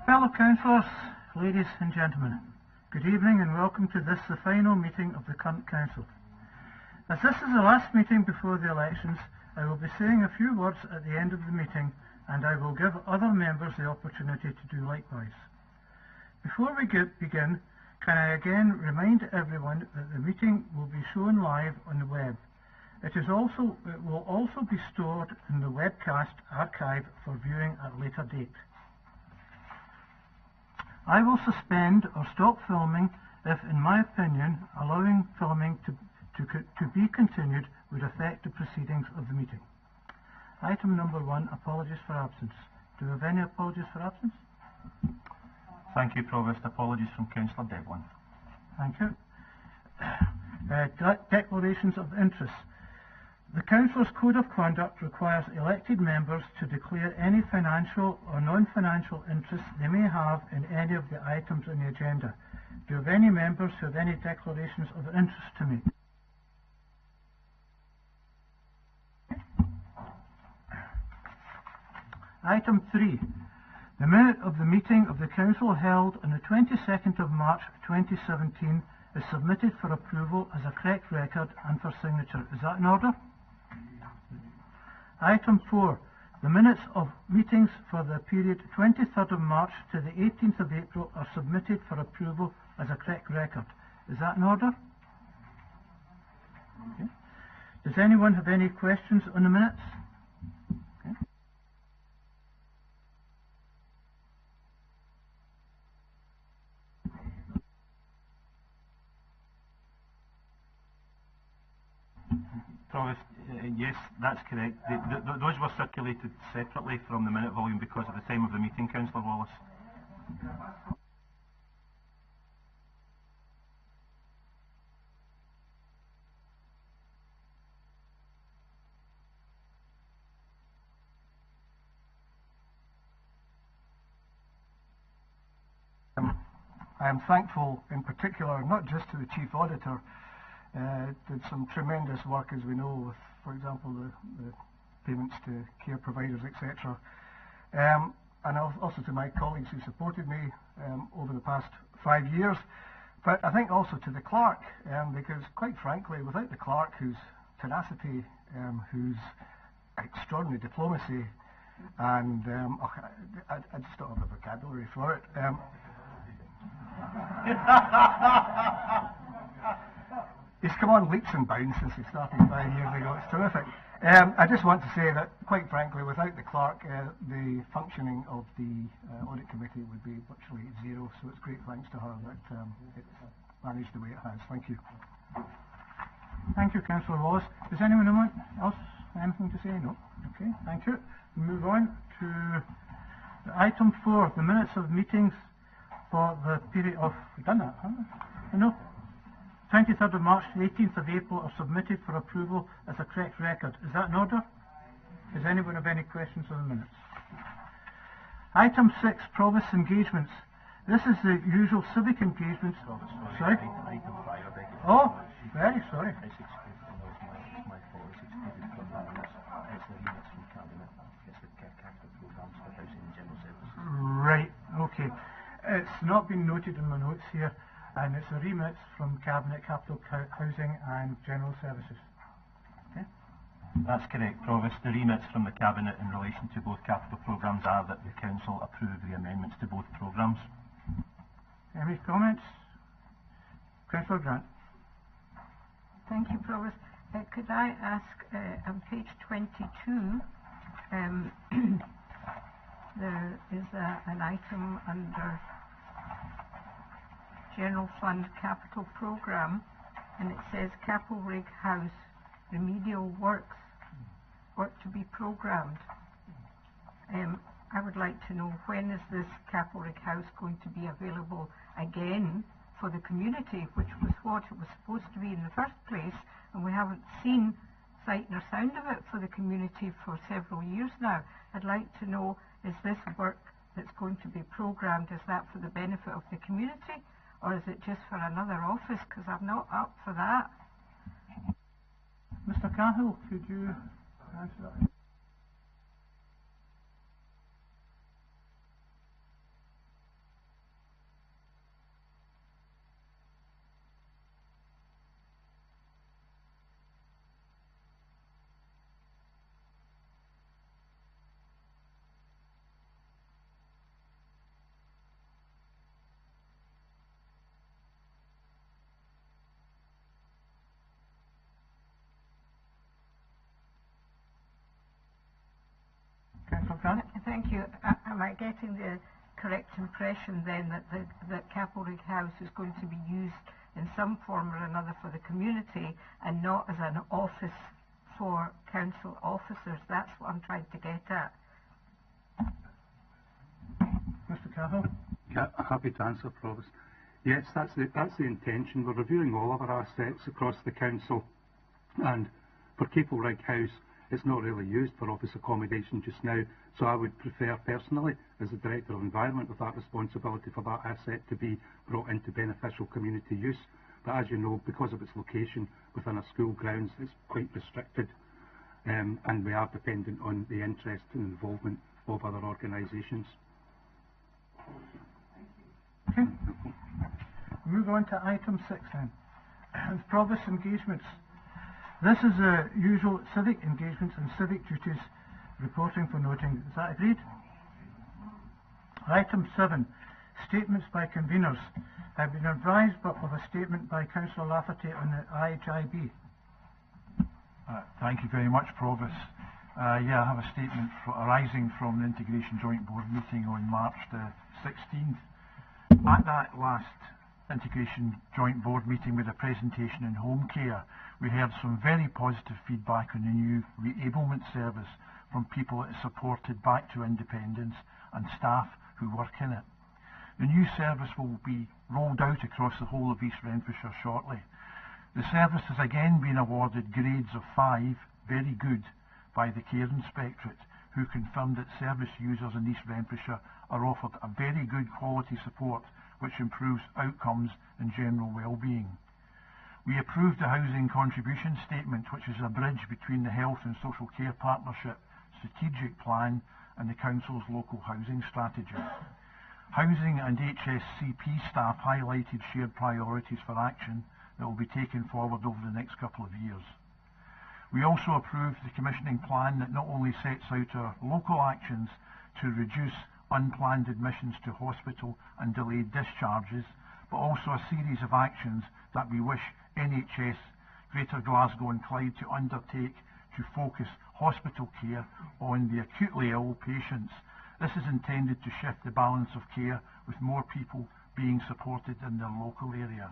Fellow councillors, ladies and gentlemen, good evening and welcome to this, the final meeting of the current council. As this is the last meeting before the elections, I will be saying a few words at the end of the meeting and I will give other members the opportunity to do likewise. Before we begin, can I again remind everyone that the meeting will be shown live on the web. It will also be stored in the webcast archive for viewing at a later date. I will suspend or stop filming if, in my opinion, allowing filming to be continued would affect the proceedings of the meeting. Item number 1, apologies for absence. Do we have any apologies for absence? Thank you, Provost. Apologies from Councillor Devlin. Thank you. Declarations of interest. The Council's Code of Conduct requires elected members to declare any financial or non-financial interest they may have in any of the items on the agenda. Do you have any members who have any declarations of interest to make? Item 3. The minute of the meeting of the Council held on the 22nd of March 2017 is submitted for approval as a correct record and for signature. Is that in order? Item 4. The minutes of meetings for the period 23rd of March to the 18th of April are submitted for approval as a correct record. Is that in order? Okay. Does anyone have any questions on the minutes? Okay. Provost, yes, that's correct. Those were circulated separately from the minute volume because of the time of the meeting, Councillor Wallace. I am thankful in particular not just to the Chief Auditor, did some tremendous work, as we know, with, for example, the payments to care providers, etc. And also to my colleagues who supported me over the past 5 years. But I think also to the clerk, because quite frankly, without the clerk, whose tenacity, whose extraordinary diplomacy, and I just don't have the vocabulary for it. He's come on leaps and bounds since he started 5 years ago. It's terrific. I just want to say that, quite frankly, without the clerk, the functioning of the audit committee would be virtually zero. So it's great thanks to her that it's managed the way it has. Thank you. Thank you, Councillor Wallace. Does anyone else have anything to say? No. Okay, thank you. We move on to item 4, the minutes of meetings for the period of... We've done that, haven't we? No. 23rd of March to the 18th of April are submitted for approval as a correct record. Is that in order? Does anyone have any questions on the minutes? Item 6, Provost engagements. This is the usual civic engagements. Sorry? Oh, very sorry. Right, okay. It's not been noted in my notes here, and it's the remits from Cabinet, Capital Housing and General Services. Okay? That's correct, Provost. The remits from the Cabinet in relation to both capital programmes are that the Council approve the amendments to both programmes. Any comments? Councillor Grant. Thank you, Provost. Could I ask, on page 22, there is an item under General Fund Capital Programme, and it says Capelrig House remedial work to be programmed. I would like to know, when is this Capelrig House going to be available again for the community, which was what it was supposed to be in the first place, and we haven't seen sight nor sound of it for the community for several years now. I'd like to know, is this work that's going to be programmed, is that for the benefit of the community, or is it just for another office? Because I'm not up for that. Mr. Cahill, could you answer that? Councillor Grant? Thank you. Am I getting the correct impression then that Capelrig House is going to be used in some form or another for the community and not as an office for council officers? That's what I'm trying to get at. Mr. Cahill? Yeah, happy to answer, Provost. Yes, that's the intention. We're reviewing all of our assets across the council, and for Capelrig House, it's not really used for office accommodation just now, so I would prefer personally, as the Director of Environment with that responsibility for that asset, to be brought into beneficial community use. But as you know, because of its location within a school grounds, it's quite restricted, and we are dependent on the interest and involvement of other organisations. Okay. Move on to item 6 then. Provost engagements. This is the usual civic engagements and civic duties reporting for noting. Is that agreed? Item 7. Statements by conveners. I've been advised of a statement by Councillor Lafferty on the IHIB. Thank you very much, Provost. Yeah, I have a statement arising from the Integration Joint Board meeting on March the 16th. At that last Integration Joint Board meeting with a presentation in home care, we heard some very positive feedback on the new reablement service from people that supported Back to Independence and staff who work in it. The new service will be rolled out across the whole of East Renfrewshire shortly. The service has again been awarded grades of 5, very good, by the Care Inspectorate, who confirmed that service users in East Renfrewshire are offered a very good quality support which improves outcomes and general well-being. We approved the Housing Contribution Statement, which is a bridge between the Health and Social Care Partnership Strategic Plan and the Council's local housing strategy. Housing and HSCP staff highlighted shared priorities for action that will be taken forward over the next couple of years. We also approved the commissioning plan that not only sets out our local actions to reduce unplanned admissions to hospital and delayed discharges, but also a series of actions that we wish NHS Greater Glasgow and Clyde to undertake to focus hospital care on the acutely ill patients. This is intended to shift the balance of care with more people being supported in their local area.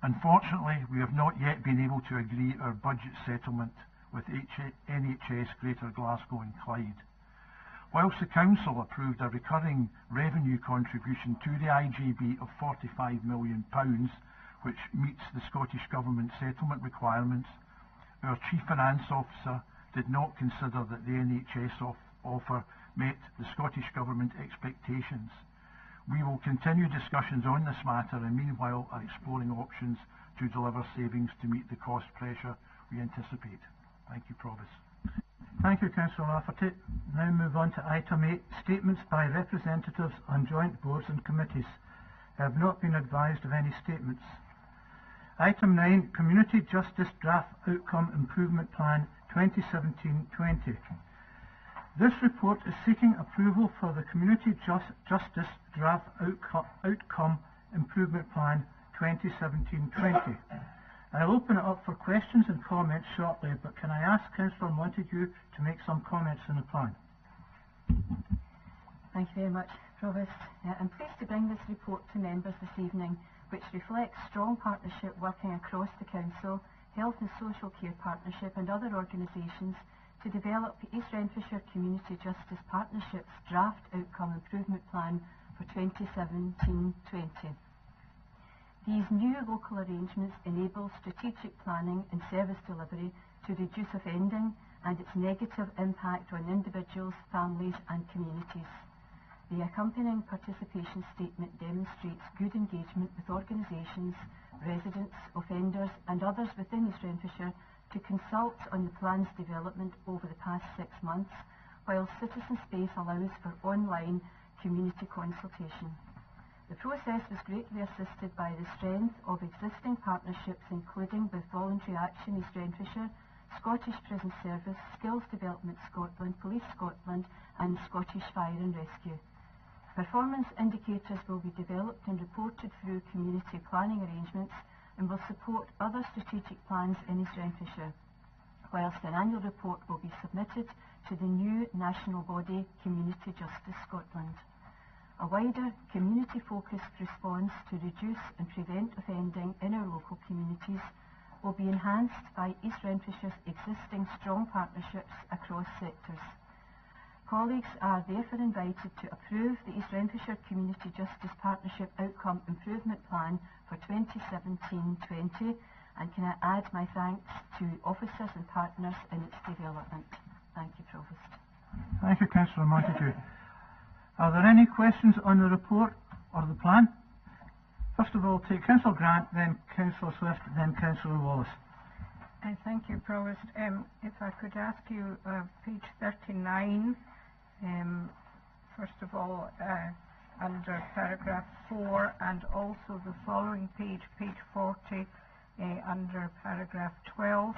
Unfortunately, we have not yet been able to agree our budget settlement with NHS Greater Glasgow and Clyde. Whilst the Council approved a recurring revenue contribution to the IGB of £45 million, which meets the Scottish Government settlement requirements, our Chief Finance Officer did not consider that the NHS offer met the Scottish Government expectations. We will continue discussions on this matter and meanwhile are exploring options to deliver savings to meet the cost pressure we anticipate. Thank you, Provost. Thank you, Councillor Lafferty. Now move on to item 8, statements by representatives on joint boards and committees. I have not been advised of any statements. Item 9, Community Justice Draft Outcome Improvement Plan 2017-20. This report is seeking approval for the Community Justice Draft Outcome Improvement Plan 2017-20. I'll open it up for questions and comments shortly, but can I ask Councillor Montague to make some comments on the plan? Thank you very much, Provost. I'm pleased to bring this report to members this evening, which reflects strong partnership working across the Council, Health and Social Care Partnership and other organisations to develop the East Renfrewshire Community Justice Partnership's Draft Outcome Improvement Plan for 2017-20. These new local arrangements enable strategic planning and service delivery to reduce offending and its negative impact on individuals, families and communities. The accompanying participation statement demonstrates good engagement with organisations, residents, offenders and others within East Renfrewshire to consult on the plan's development over the past 6 months, while Citizen Space allows for online community consultation. The process was greatly assisted by the strength of existing partnerships, including with Voluntary Action East Renfrewshire, Scottish Prison Service, Skills Development Scotland, Police Scotland and Scottish Fire and Rescue. Performance indicators will be developed and reported through community planning arrangements and will support other strategic plans in East Renfrewshire. whilst an annual report will be submitted to the new national body Community Justice Scotland. A wider community-focused response to reduce and prevent offending in our local communities will be enhanced by East Renfrewshire's existing strong partnerships across sectors. Colleagues are therefore invited to approve the East Renfrewshire Community Justice Partnership Outcome Improvement Plan for 2017-20, and can I add my thanks to officers and partners in its development. Thank you, Provost. Thank you, Councillor Montague. Are there any questions on the report or the plan? First of all, take Councillor Grant, then Councillor Swift, then Councillor Wallace. Thank you, Provost. If I could ask you, page 39, first of all, under paragraph 4, and also the following page, page 40, under paragraph 12,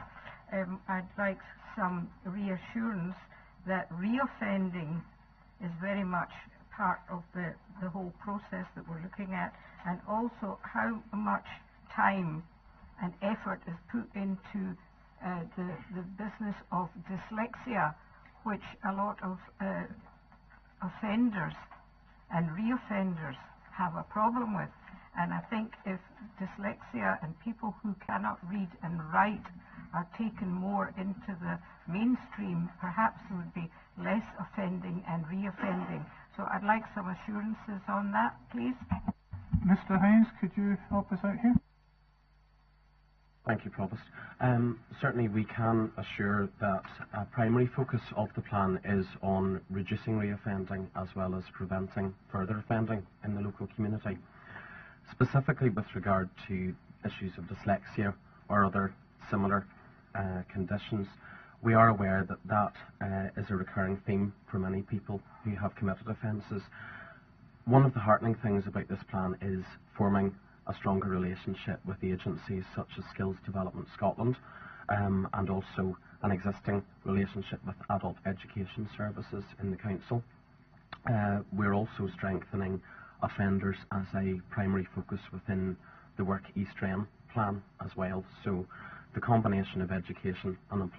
I'd like some reassurance that reoffending is very much part of the whole process that we're looking at, and also how much time and effort is put into the business of dyslexia, which a lot of offenders and reoffenders have a problem with. And I think if dyslexia and people who cannot read and write are taken more into the mainstream, perhaps there would be less offending and reoffending. So I'd like some assurances on that, please. Mr. Hines, could you help us out here? Thank you, Provost. Certainly we can assure that a primary focus of the plan is on reducing reoffending as well as preventing further offending in the local community. Specifically with regard to issues of dyslexia or other similar conditions, we are aware that that is a recurring theme for many people who have committed offences. One of the heartening things about this plan is forming a stronger relationship with agencies such as Skills Development Scotland, and also an existing relationship with Adult Education Services in the Council. We're also strengthening offenders as a primary focus within the Work East Ren plan as well. So the combination of education and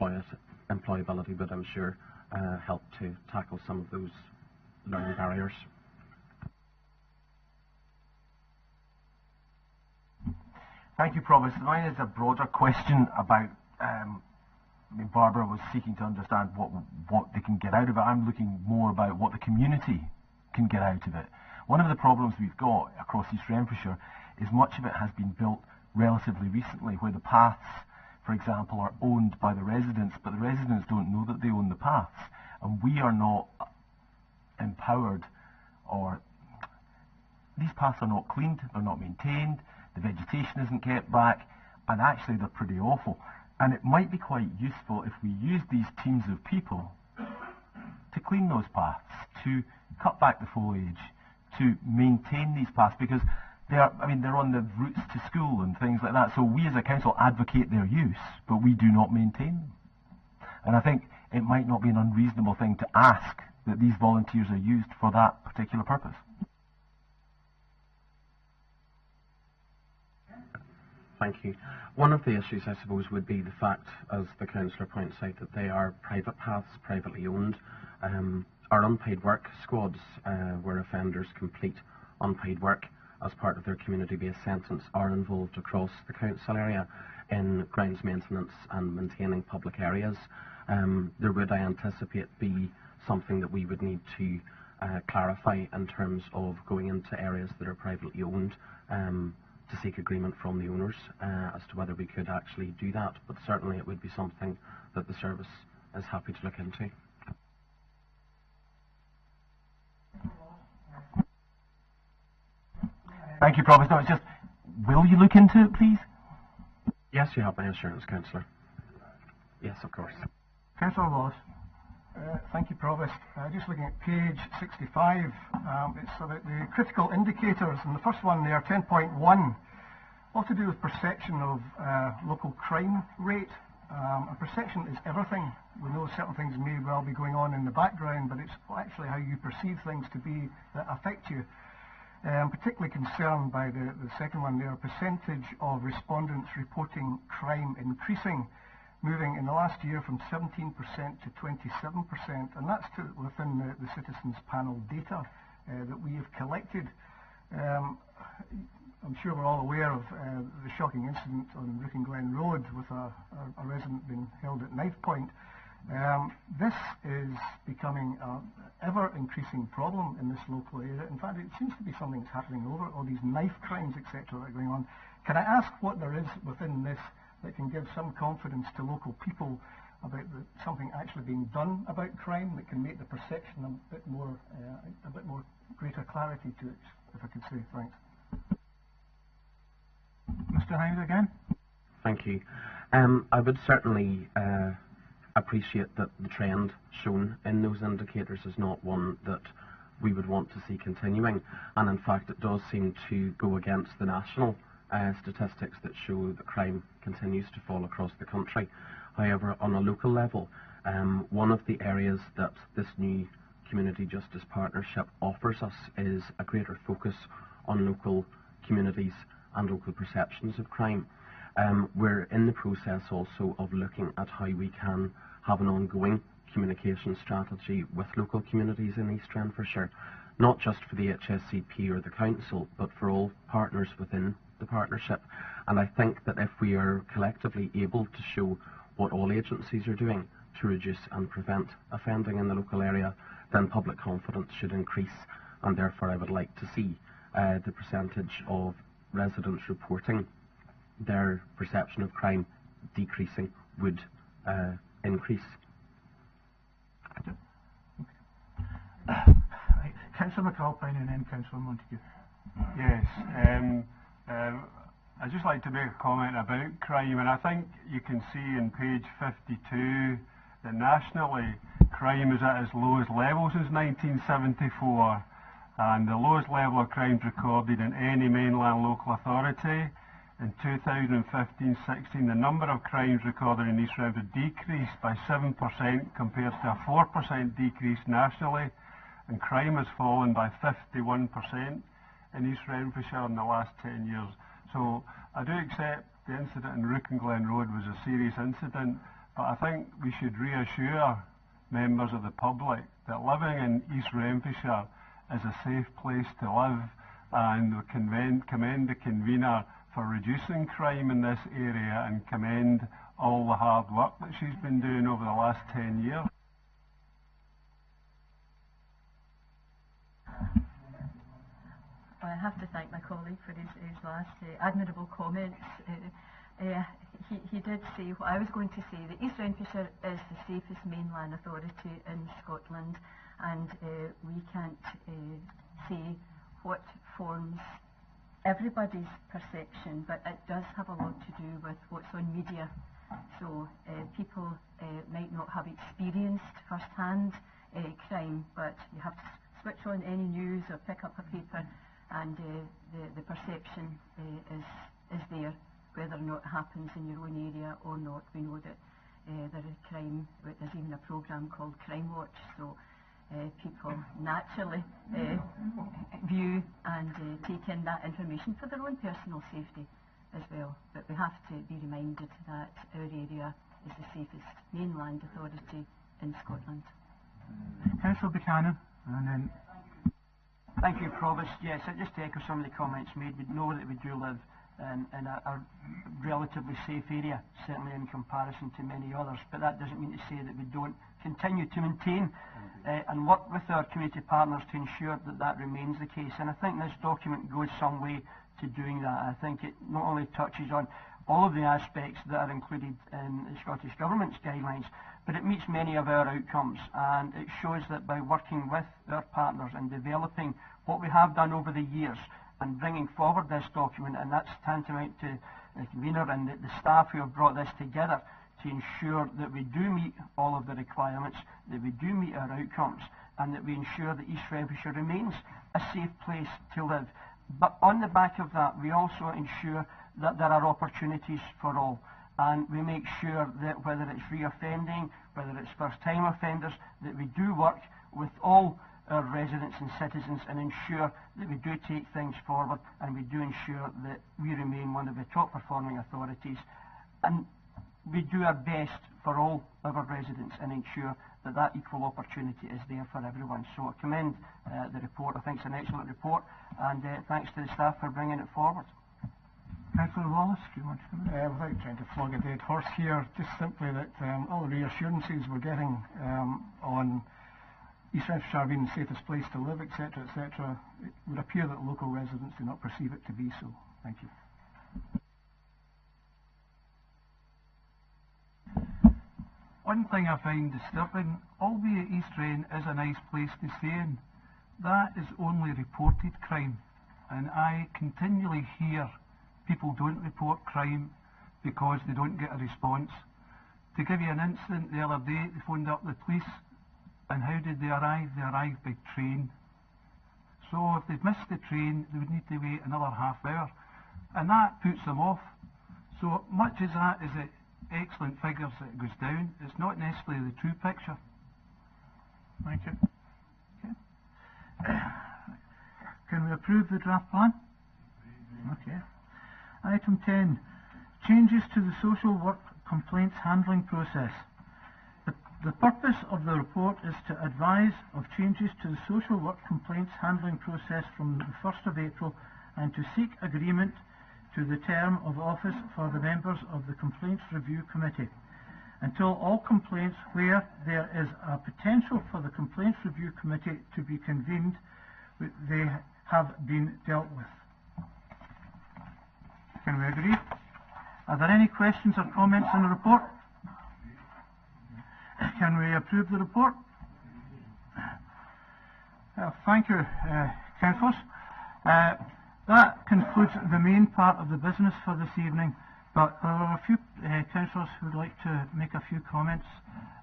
employability would, I'm sure, help to tackle some of those learning barriers. Thank you, Provost. Mine is a broader question about, Barbara was seeking to understand what they can get out of it. I'm looking more about what the community can get out of it. One of the problems we've got across East Renfrewshire is much of it has been built relatively recently, where the paths, for example, are owned by the residents, but the residents don't know that they own the paths. And we are not empowered, or these paths are not cleaned, they're not maintained, the vegetation isn't kept back, and actually they're pretty awful. And it might be quite useful if we use these teams of people to clean those paths, to cut back the foliage, to maintain these paths, because they're on the routes to school and things like that. So we as a council advocate their use, but we do not maintain them. And I think it might not be an unreasonable thing to ask that these volunteers are used for that particular purpose. Thank you. One of the issues, I suppose, would be the fact, as the councillor points out, that they are private paths, privately owned. Our unpaid work squads, where offenders complete unpaid work as part of their community-based sentence, are involved across the council area in grounds maintenance and maintaining public areas. There would, I anticipate, be something that we would need to clarify in terms of going into areas that are privately owned, to seek agreement from the owners as to whether we could actually do that, but certainly it would be something that the service is happy to look into. Thank you, Provost. No, it's just, will you look into it, please? Yes, you have my assurance, councillor. Yes, of course. Councillor Wallace. Thank you, Provost. Just looking at page 65, it's about the critical indicators, and the first one there, 10.1, all to do with perception of local crime rate. And perception is everything. We know certain things may well be going on in the background, but it's actually how you perceive things to be that affect you. I'm particularly concerned by the second one there, percentage of respondents reporting crime increasing. moving in the last year from 17% to 27%, and that's within the citizens panel data that we have collected. I'm sure we're all aware of the shocking incident on Rooking Glen Road with a resident being held at knife point. This is becoming an ever-increasing problem in this local area. In fact, it seems to be something that's happening over all these knife crimes, etc., that are going on. Can I ask what there is within this that can give some confidence to local people about something actually being done about crime, that can make the perception a bit more greater clarity to it, if I could say? Thanks. Mr. Hines again. Thank you. I would certainly appreciate that the trend shown in those indicators is not one that we would want to see continuing, and in fact it does seem to go against the national statistics that show that crime continues to fall across the country. However, on a local level, one of the areas that this new Community Justice Partnership offers us is a greater focus on local communities and local perceptions of crime. We're in the process also of looking at how we can have an ongoing communication strategy with local communities in East Renfrewshire, not just for the HSCP or the Council, but for all partners within the partnership. And I think that if we are collectively able to show what all agencies are doing to reduce and prevent offending in the local area, then public confidence should increase, and therefore I would like to see the percentage of residents reporting their perception of crime decreasing would increase. Right. Councillor McAlpine and then Councillor Montague. Yes, I'd just like to make a comment about crime, and I think you can see in page 52 that nationally crime is at its lowest level since 1974, and the lowest level of crimes recorded in any mainland local authority. In 2015-16, the number of crimes recorded in East Renfrewshire decreased by 7% compared to a 4% decrease nationally, and crime has fallen by 51% in East Renfrewshire in the last 10 years. So I do accept the incident in Rooking Glen Road was a serious incident, but I think we should reassure members of the public that living in East Renfrewshire is a safe place to live, and we commend the convener for reducing crime in this area and commend all the hard work that she's been doing over the last 10 years. Well, I have to thank my colleague for his last admirable comments. He did say what I was going to say, that East Renfrewshire is the safest mainland authority in Scotland, and we can't say what forms everybody's perception, but it does have a lot to do with what's on media. So people might not have experienced first-hand crime, but you have to switch on any news or pick up a paper, and the perception is there, whether or not it happens in your own area or not. We know that there is crime. There's even a programme called Crime Watch, so people naturally view and take in that information for their own personal safety as well. But we have to be reminded that our area is the safest mainland authority in Scotland. Councillor Buchanan, and then... Thank you, Provost. Yes, just to echo some of the comments made, we know that we do live in a relatively safe area, certainly in comparison to many others, but that doesn't mean to say that we don't continue to maintain and work with our community partners to ensure that that remains the case. And I think this document goes some way to doing that. I think it not only touches on all of the aspects that are included in the Scottish Government's guidelines, but it meets many of our outcomes, and it shows that by working with our partners and developing what we have done over the years and bringing forward this document, and that's tantamount to the convener and the staff who have brought this together to ensure that we do meet all of the requirements, that we do meet our outcomes, and that we ensure that East Renfrewshire remains a safe place to live. But on the back of that, we also ensure that there are opportunities for all, and we make sure that whether it's reoffending, whether it's first-time offenders, that we do work with all our residents and citizens and ensure that we do take things forward, and we do ensure that we remain one of the top performing authorities. And we do our best for all our residents and ensure that that equal opportunity is there for everyone. So I commend the report. I think it's an excellent report, and thanks to the staff for bringing it forward. Councillor Wallace, do you want to come in? Without trying to flog a dead horse here, just simply that all the reassurances we're getting on East Renfrewshire being the safest place to live, etc., etc., it would appear that local residents do not perceive it to be so. Thank you. One thing I find disturbing, albeit East Ren is a nice place to stay in, that is only reported crime, and I continually hear people don't report crime because they don't get a response. To give you an incident, the other day they phoned up the police, and how did they arrive? They arrived by train. So if they've missed the train, they would need to wait another half hour, and that puts them off. So much as that is it excellent figures that it goes down, it's not necessarily the true picture. Thank you. Okay. Can we approve the draft plan? Okay. Item 10, changes to the social work complaints handling process. The purpose of the report is to advise of changes to the social work complaints handling process from the 1st of April and to seek agreement to the term of office for the members of the Complaints Review Committee until all complaints where there is a potential for the Complaints Review Committee to be convened, they have been dealt with. Can we agree? Are there any questions or comments on the report? Can we approve the report? Thank you, councillors. That concludes the main part of the business for this evening, but there are a few councillors who would like to make a few comments,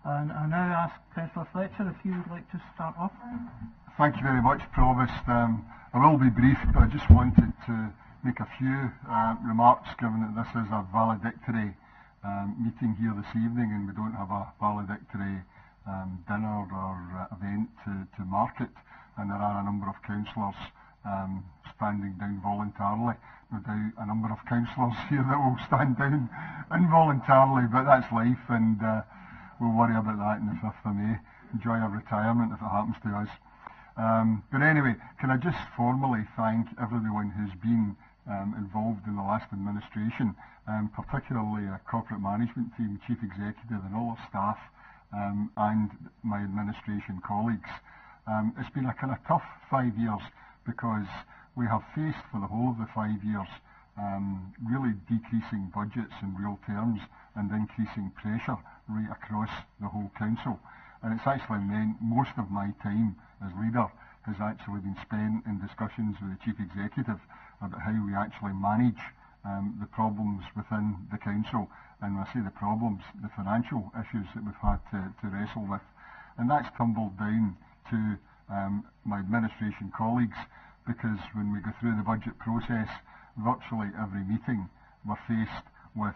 and I now ask Councillor Fletcher if you would like to start off. Thank you very much, Provost. I will be brief, but I just wanted to make a few remarks, given that this is a valedictory meeting here this evening and we don't have a valedictory dinner or event to mark it, and there are a number of councillors standing down voluntarily. No doubt a number of councillors here that will stand down involuntarily, but that's life, and we'll worry about that on the 5th of May. Enjoy our retirement if it happens to us. But anyway, can I just formally thank everyone who's been involved in the last administration, particularly a corporate management team, chief executive and all our staff, and my administration colleagues. It's been a kind of tough 5 years because we have faced for the whole of the 5 years really decreasing budgets in real terms and increasing pressure right across the whole council. And it's actually meant most of my time as leader has actually been spent in discussions with the chief executive about how we actually manage the problems within the council. And when I say the problems, the financial issues that we've had to wrestle with. And that's tumbled down to my administration colleagues, because when we go through the budget process, virtually every meeting we're faced with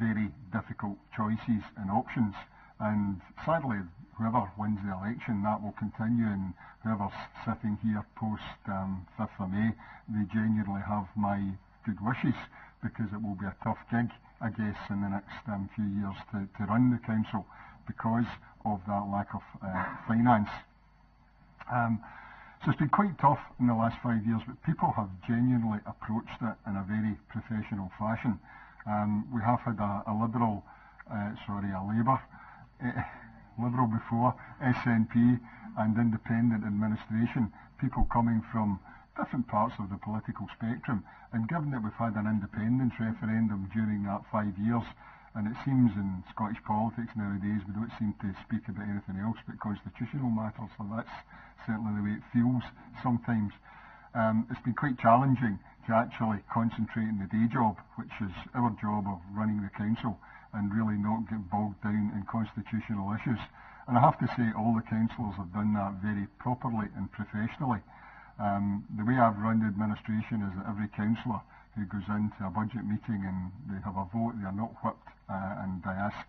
very difficult choices and options. And sadly, whoever wins the election, that will continue, and whoever's sitting here post 5th of May, they genuinely have my good wishes, because it will be a tough gig, I guess, in the next few years to run the council because of that lack of finance. So it's been quite tough in the last 5 years, but people have genuinely approached it in a very professional fashion. We have had a Labour Liberal before, SNP and independent administration, people coming from different parts of the political spectrum. And given that we've had an independence referendum during that 5 years, and it seems in Scottish politics nowadays we don't seem to speak about anything else but constitutional matters, so that's certainly the way it feels sometimes. It's been quite challenging to actually concentrate on the day job, which is our job of running the council, and really not get bogged down in constitutional issues. And I have to say all the councillors have done that very properly and professionally. The way I've run the administration is that every councillor who goes into a budget meeting and they have a vote, they are not whipped, and I ask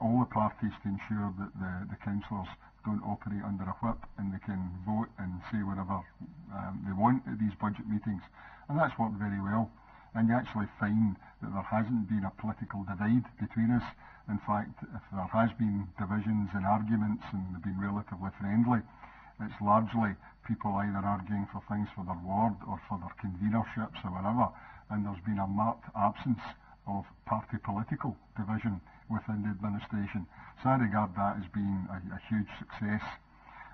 all the parties to ensure that the councillors don't operate under a whip and they can vote and say whatever they want at these budget meetings. And that's worked very well. and you actually find that there hasn't been a political divide between us. In fact, if there has been divisions and arguments and they've been relatively friendly, it's largely people either arguing for things for their ward or for their convenerships or whatever, and there's been a marked absence of party political division within the administration. So I regard that as being a huge success.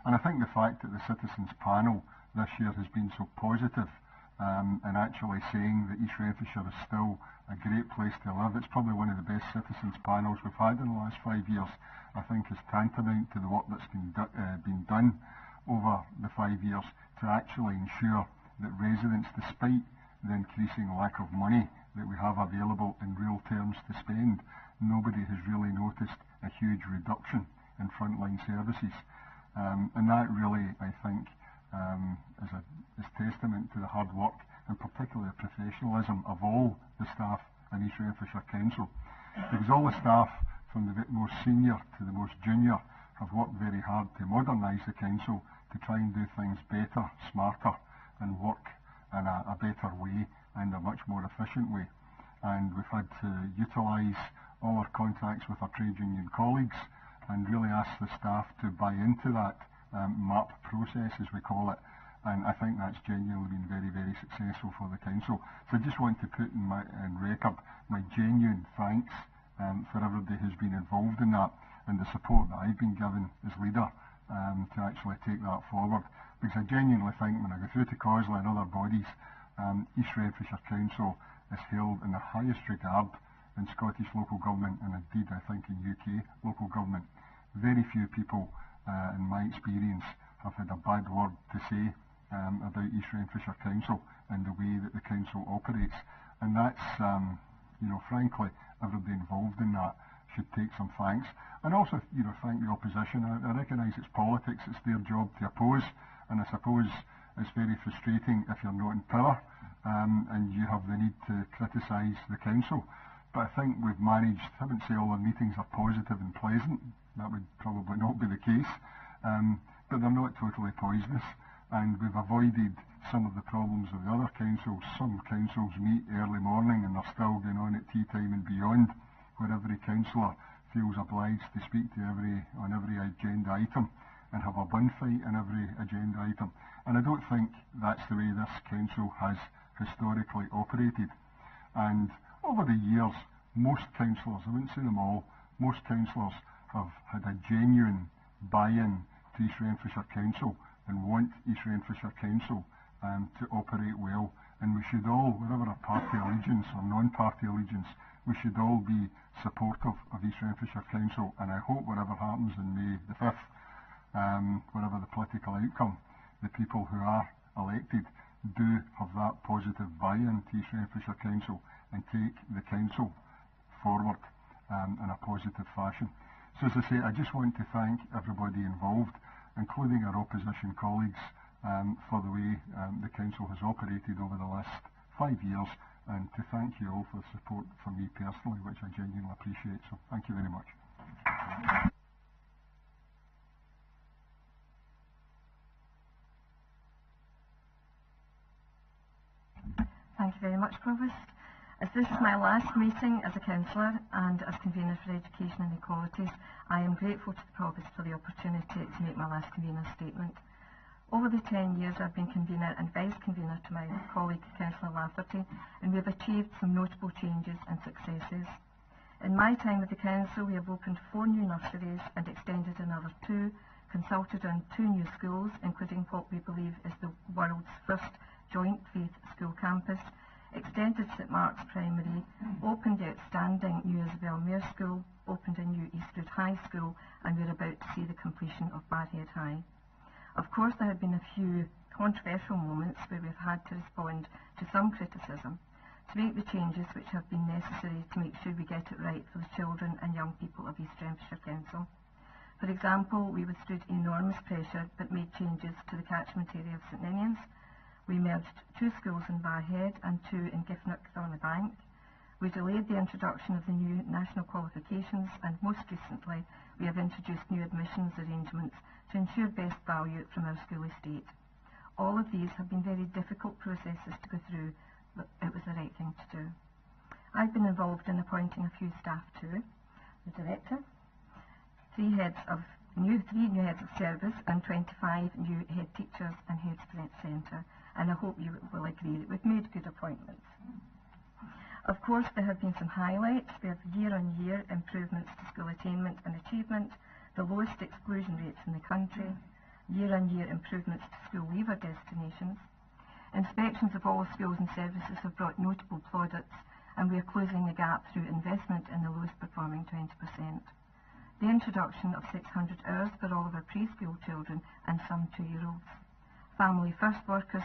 And I think the fact that the Citizens Panel this year has been so positive and actually saying that East Renfrewshire is still a great place to live. It's probably one of the best citizens panels we've had in the last 5 years. I think is tantamount to the work that's been done over the 5 years to actually ensure that residents, despite the increasing lack of money that we have available in real terms to spend, nobody has really noticed a huge reduction in frontline services. And that really, I think, is testament to the hard work and particularly the professionalism of all the staff in East Renfrewshire Council. Because all the staff, from the most senior to the most junior, have worked very hard to modernise the council, to try and do things better, smarter, and work in a better way and a much more efficient way. And we've had to utilise all our contacts with our trade union colleagues and really ask the staff to buy into that MAP process, as we call it. And I think that's genuinely been very, very successful for the council. So I just want to put in record my genuine thanks for everybody who's been involved in that and the support that I've been given as leader to actually take that forward. Because I genuinely think when I go through to COSLA and other bodies, East Renfrewshire Council is held in the highest regard in Scottish local government and indeed I think in UK local government. Very few people in my experience have had a bad word to say about East Renfrewshire Council and the way that the council operates. And that's, frankly, everybody involved in that should take some thanks. And also, thank the opposition. I recognise it's politics, it's their job to oppose, and I suppose it's very frustrating if you're not in power and you have the need to criticise the council. But I think we've managed, I wouldn't say all our meetings are positive and pleasant, that would probably not be the case, but they're not totally poisonous. And we've avoided some of the problems of the other councils. Some councils meet early morning and they're still going on at tea time and beyond, where every councillor feels obliged to speak to on every agenda item and have a bun fight on every agenda item. And I don't think that's the way this council has historically operated. And over the years, most councillors, I wouldn't say them all, most councillors have had a genuine buy-in to East Renfrewshire Council and want East Renfrewshire Council to operate well. And we should all, whatever our party allegiance or non-party allegiance, we should all be supportive of East Renfrewshire Council. And I hope whatever happens in May the 5th, whatever the political outcome, the people who are elected do have that positive buy-in to East Renfrewshire Council and take the council forward in a positive fashion. So as I say, I just want to thank everybody involved, including our opposition colleagues, for the way the council has operated over the last 5 years, and to thank you all for the support for me personally, which I genuinely appreciate. So thank you very much. Thank you very much, Provost. As this is my last meeting as a councillor and as convener for Education and Equalities, I am grateful to the Provost for the opportunity to make my last convener statement. Over the 10 years I've been convener and vice convener to my colleague Councillor Lafferty, and we have achieved some notable changes and successes. In my time with the council, we have opened 4 new nurseries and extended another 2, consulted on 2 new schools, including what we believe is the world's first joint faith school campus, extended St Mark's Primary, opened the outstanding new Isabel Mayer School, opened a new Eastwood High School, and we're about to see the completion of Barhead High. Of course, there have been a few controversial moments where we've had to respond to some criticism to make the changes which have been necessary to make sure we get it right for the children and young people of East Renfrewshire Council. For example, we withstood enormous pressure but made changes to the catchment area of St Ninians. We merged 2 schools in Barhead and 2 in Giffnock-on-the-Bank. We delayed the introduction of the new national qualifications, and most recently we have introduced new admissions arrangements to ensure best value from our school estate. All of these have been very difficult processes to go through, that it was the right thing to do. I've been involved in appointing a few staff too. The director, three new heads of service and 25 new head teachers and heads of centre, and I hope you will agree that we've made good appointments. Of course, there have been some highlights. We have year-on-year improvements to school attainment and achievement, the lowest exclusion rates in the country, year-on-year improvements to school leaver destinations. Inspections of all schools and services have brought notable plaudits, and we are closing the gap through investment in the lowest performing 20%. The introduction of 600 hours for all of our preschool children and some 2-year-olds. Family first workers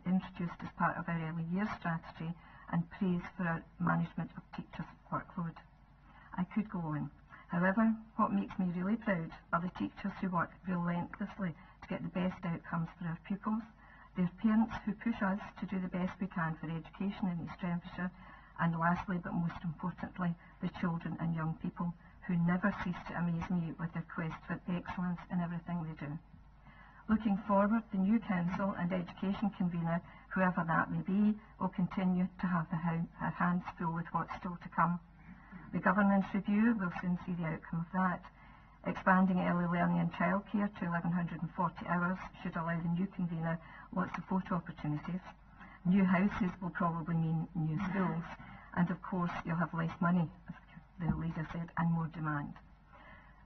introduced as part of our early years strategy, and praise for our management of teachers' workload. I could go on. However, what makes me really proud are the teachers who work relentlessly to get the best outcomes for our pupils, their parents who push us to do the best we can for education in East Renfrewshire, and lastly but most importantly, the children and young people who never cease to amaze me with their quest for excellence in everything they do. Looking forward, the new council and education convener, whoever that may be, will continue to have her hands full with what's still to come. The governance review will soon see the outcome of that. Expanding early learning and childcare to 1,140 hours should allow the new convener lots of photo opportunities. New houses will probably mean new schools, and of course you'll have less money, as the leader said, and more demand.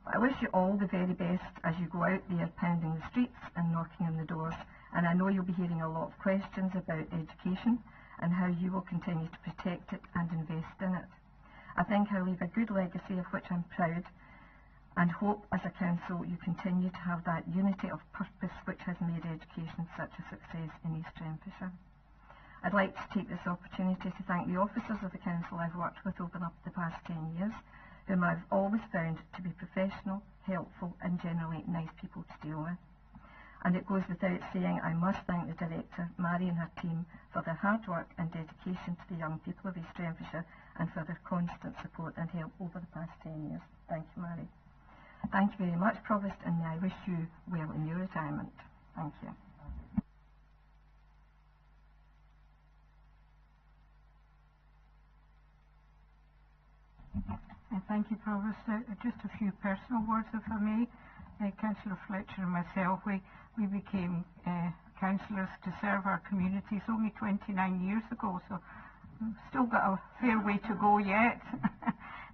I wish you all the very best as you go out there pounding the streets and knocking on the doors, and I know you'll be hearing a lot of questions about education and how you will continue to protect it and invest in it. I think I leave a good legacy of which I'm proud, and hope as a council you continue to have that unity of purpose which has made education such a success in East Renfrewshire. I'd like to take this opportunity to thank the officers of the council I've worked with over the past 10 years, whom I've always found to be professional, helpful and generally nice people to deal with. And it goes without saying I must thank the director, Mary and her team, for their hard work and dedication to the young people of East Renfrewshire and for their constant support and help over the past 10 years. Thank you, Mary. Thank you very much, Provost, and I wish you well in your retirement. Thank you. Thank you, Provost. Just a few personal words, if I may. Councillor Fletcher and myself, we became councillors to serve our communities only 29 years ago, so we've still got a fair way to go yet.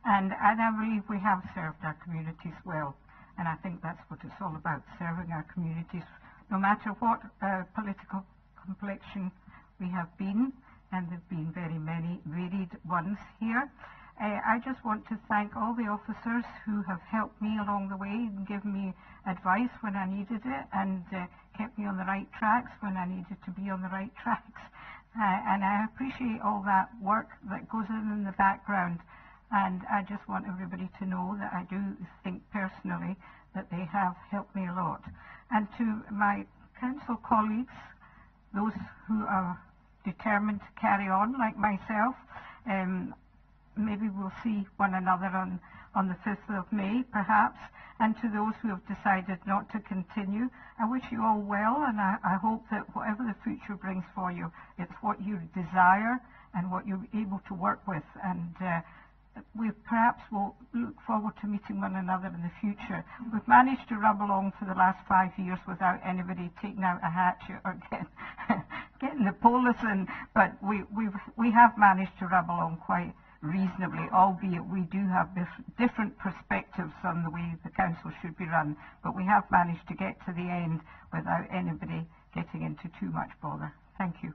and I believe we have served our communities well, and I think that's what it's all about, serving our communities, no matter what political complexion we have been, and there have been very many varied ones here. I just want to thank all the officers who have helped me along the way and given me advice when I needed it, and kept me on the right tracks when I needed to be on the right tracks. And I appreciate all that work that goes in the background, and I just want everybody to know that I do think personally that they have helped me a lot. And to my council colleagues, those who are determined to carry on like myself, maybe we'll see one another on the 5th of May, perhaps. And to those who have decided not to continue, I wish you all well, and I hope that whatever the future brings for you, it's what you desire and what you're able to work with. And we perhaps will look forward to meeting one another in the future. We've managed to rub along for the last 5 years without anybody taking out a hatchet or getting the polis in, but we have managed to rub along quite reasonably, albeit we do have different perspectives on the way the council should be run, but we have managed to get to the end without anybody getting into too much bother. Thank you.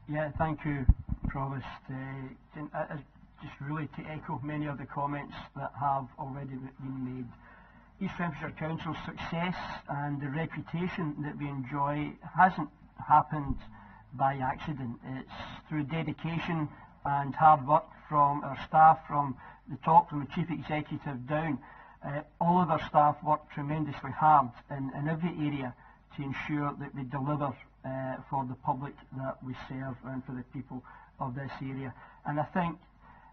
Yeah, thank you, Provost. Just really to echo many of the comments that have already been made. East Renfrewshire Council's success and the reputation that we enjoy hasn't happened by accident. It's through dedication and hard work from our staff, from the top, from the Chief Executive down. All of our staff work tremendously hard in every area to ensure that we deliver for the public that we serve and for the people of this area. And I think,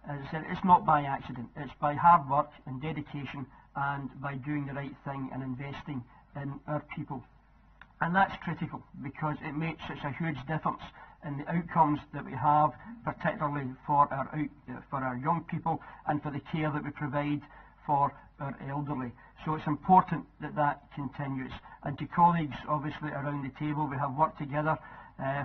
as I said, it's not by accident. It's by hard work and dedication and by doing the right thing and investing in our people. And that's critical because it makes such a huge difference in the outcomes that we have, particularly for our young people and for the care that we provide for our elderly. So it's important that that continues. And to colleagues, obviously, around the table, we have worked together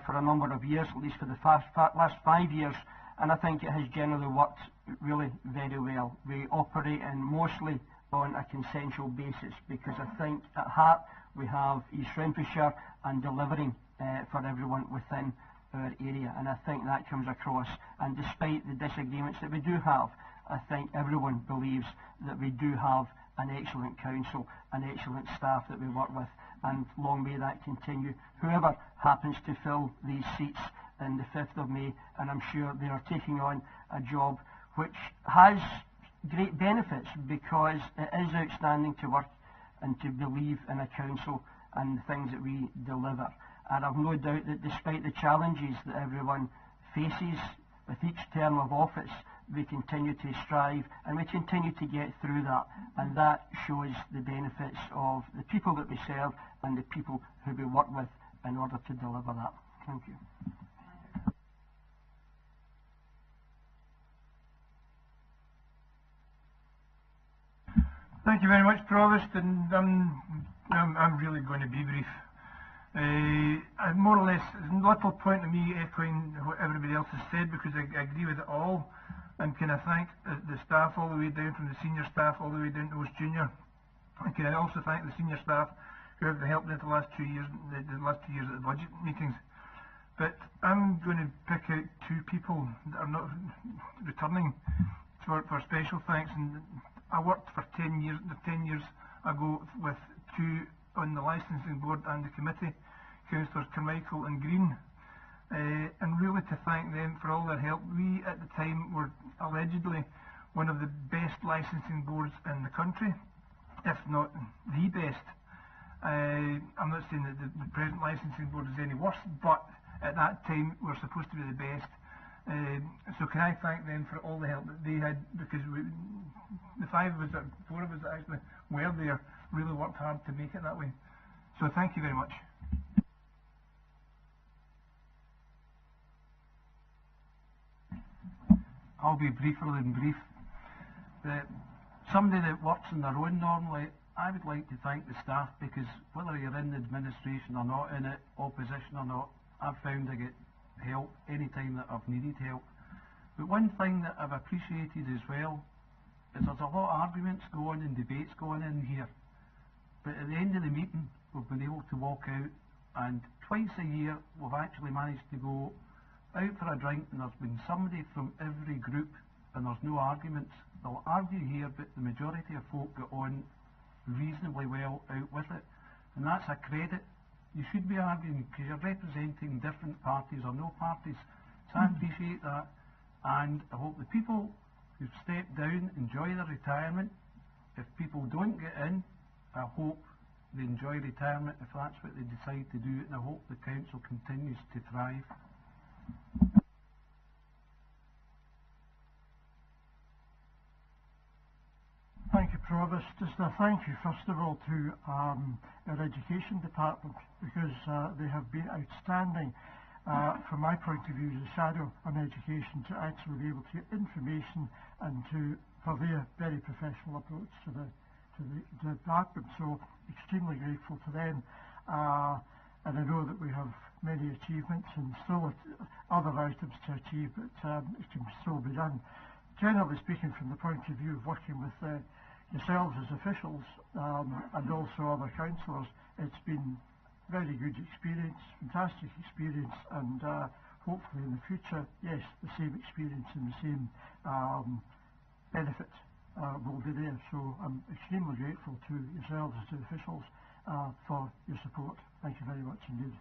for a number of years, at least for the last 5 years, and I think it has generally worked really very well. We operate in mostly on a consensual basis because I think at heart we have East Renfrewshire and delivering for everyone within our area, and I think that comes across. And despite the disagreements that we do have, I think everyone believes that we do have an excellent council, an excellent staff that we work with, and long may that continue. Whoever happens to fill these seats on the 5th of May, and I'm sure they are taking on a job which has great benefits because it is outstanding to work and to believe in a council and the things that we deliver. And I've no doubt that despite the challenges that everyone faces with each term of office, we continue to strive and we continue to get through that, and that shows the benefits of the people that we serve and the people who we work with in order to deliver that. Thank you. Thank you very much, Provost, and I'm really going to be brief. More or less, there's little point in me echoing what everybody else has said because I agree with it all. And can I thank the staff all the way down, from the senior staff all the way down to most junior. And can I also thank the senior staff who have helped me the last 2 years, the last 2 years at the budget meetings. But I'm going to pick out 2 people that are not returning for special thanks. And I worked for 10 years ago with 2 on the licensing board and the committee, Councillors Carmichael and Green. And really to thank them for all their help. We at the time were allegedly one of the best licensing boards in the country, if not the best. I'm not saying that the present licensing board is any worse, but at that time we were supposed to be the best. So can I thank them for all the help that they had, because the 4 of us that actually were there really worked hard to make it that way. So thank you very much. I'll be briefer than brief. Somebody that works on their own normally, I would like to thank the staff, because whether you're in the administration or not, in it, opposition or not, I've found I get help any time that I've needed help. But one thing that I've appreciated as well is there's a lot of arguments going and debates going in here. But at the end of the meeting, we've been able to walk out, and twice a year we've actually managed to go out for a drink, and there's been somebody from every group, and there's no arguments. They'll argue here, but the majority of folk get on reasonably well out with it, and that's a credit. You should be arguing because you're representing different parties or no parties, so I appreciate that, and I hope the people who've stepped down enjoy their retirement. If people don't get in, I hope they enjoy retirement if that's what they decide to do, and I hope the council continues to thrive. Thank you, Provost. Just a thank you, first of all, to our Education Department, because they have been outstanding, from my point of view, as a shadow on education, to actually be able to get information and for their very professional approach to the department. So, extremely grateful to them. And I know that we have many achievements and still other items to achieve, but it can still be done. Generally speaking, from the point of view of working with yourselves as officials and also other councillors, it's been very good experience, fantastic experience, and hopefully in the future, yes, the same experience and the same benefit will be there. So I'm extremely grateful to yourselves as the officials for your support. Thank you very much indeed.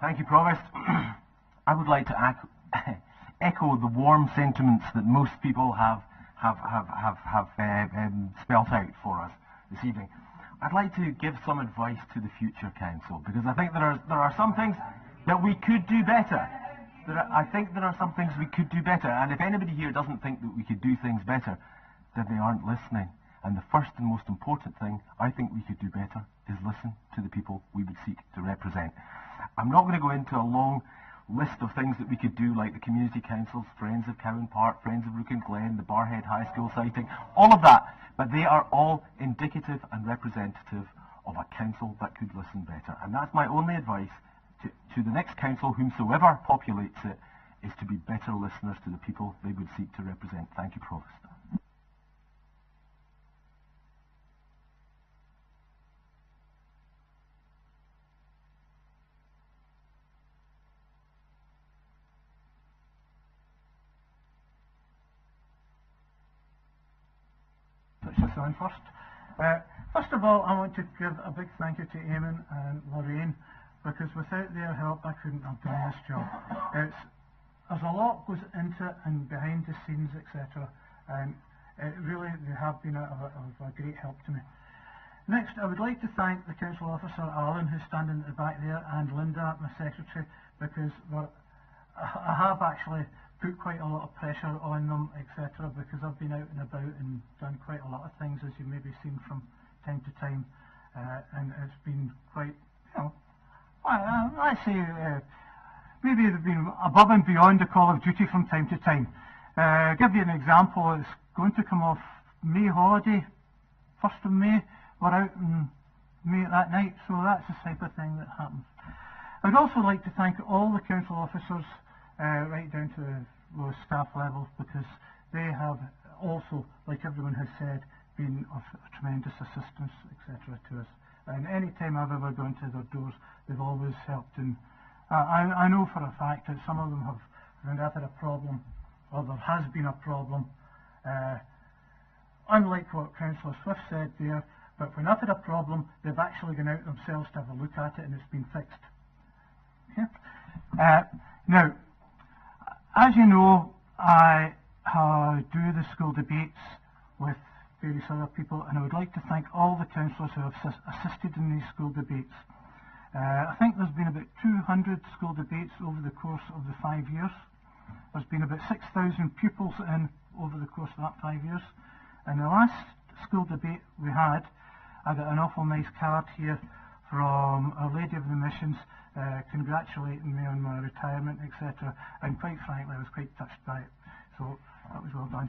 Thank you, Provost. I would like to echo the warm sentiments that most people have spelt out for us this evening. I'd like to give some advice to the future council, because I think there are some things that we could do better. I think there are some things we could do better, and if anybody here doesn't think that we could do things better, then they aren't listening. And the first and most important thing I think we could do better is listen to the people we would seek to represent. I'm not going to go into a long list of things that we could do, like the community councils, Friends of Cowan Park, Friends of Rook and Glen, the Barhead High School siting, all of that, but they are all indicative and representative of a council that could listen better. And that's my only advice to the next council, whomsoever populates it, is to be better listeners to the people they would seek to represent. Thank you, Provost. On first. First of all, I want to give a big thank you to Eamon and Lorraine, because without their help I couldn't have done this job. There's a lot goes into it and behind the scenes, etc. And really they have been of a great help to me. Next, I would like to thank the council officer Alan, who's standing at the back there, and Linda, my secretary, because I have actually put quite a lot of pressure on them, etc., because I've been out and about and done quite a lot of things, as you may be seen from time to time, and it's been quite, let's say, maybe they've been above and beyond the call of duty from time to time. Give you an example, it's going to come off May holiday, 1st of May, we're out in May that night, so that's the type of thing that happens. I'd also like to thank all the council officers, right down to the lowest staff levels, because they have also, like everyone has said, been of tremendous assistance, etc., to us. And any time I've ever gone to their doors, they've always helped. And I know for a fact that some of them have, when I've had a problem, or there has been a problem, unlike what Councillor Swift said there, but when I've had a problem, they've actually gone out themselves to have a look at it and it's been fixed. Okay? Now, as you know, I do the school debates with various other people, and I would like to thank all the councillors who have assisted in these school debates. I think there's been about 200 school debates over the course of the 5 years. There's been about 6,000 pupils in over the course of that 5 years. And the last school debate we had, I got an awful nice card here from Our Lady of the Missions, congratulating me on my retirement, etc. And quite frankly, I was quite touched by it. So that was well done.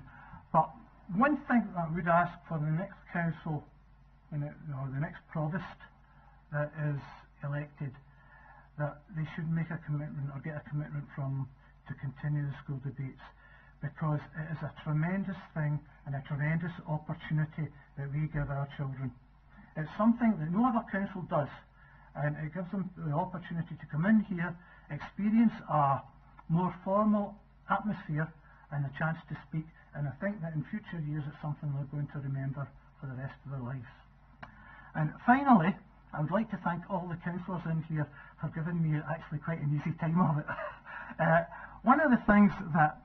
But one thing that I would ask for the next council, or the next provost that is elected, that they should make a commitment or get a commitment from to continue the school debates, because it is a tremendous thing and a tremendous opportunity that we give our children. It's something that no other council does, and it gives them the opportunity to come in here, experience a more formal atmosphere and a chance to speak, and I think that in future years it's something they're going to remember for the rest of their lives. And finally, I would like to thank all the councillors in here for giving me actually quite an easy time of it. One of the things that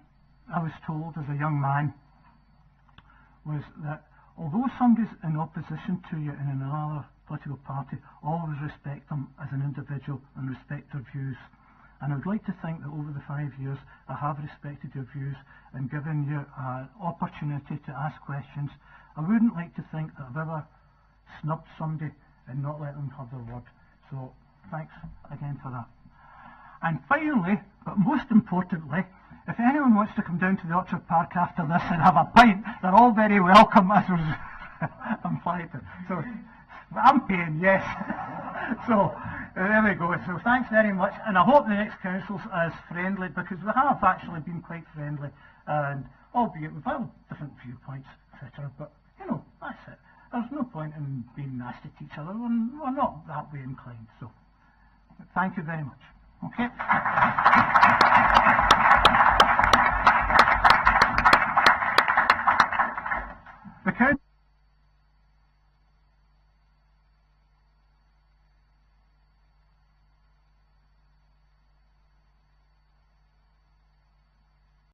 I was told as a young man was that although somebody's in opposition to you in another political party, always respect them as an individual and respect their views. And I would like to think that over the 5 years I have respected your views and given you an opportunity to ask questions. I wouldn't like to think that I've ever snubbed somebody and not let them have their word. So thanks again for that. And finally, but most importantly, if anyone wants to come down to the Orchard Park after this and have a pint, they're all very welcome. As was I'm flattered. So I'm paying, yes. So there we go. So thanks very much, and I hope the next council's as friendly, because we have actually been quite friendly, and albeit we've had different viewpoints, etc. But you know, that's it. There's no point in being nasty to each other. We're not that way inclined. So thank you very much. Okay. The council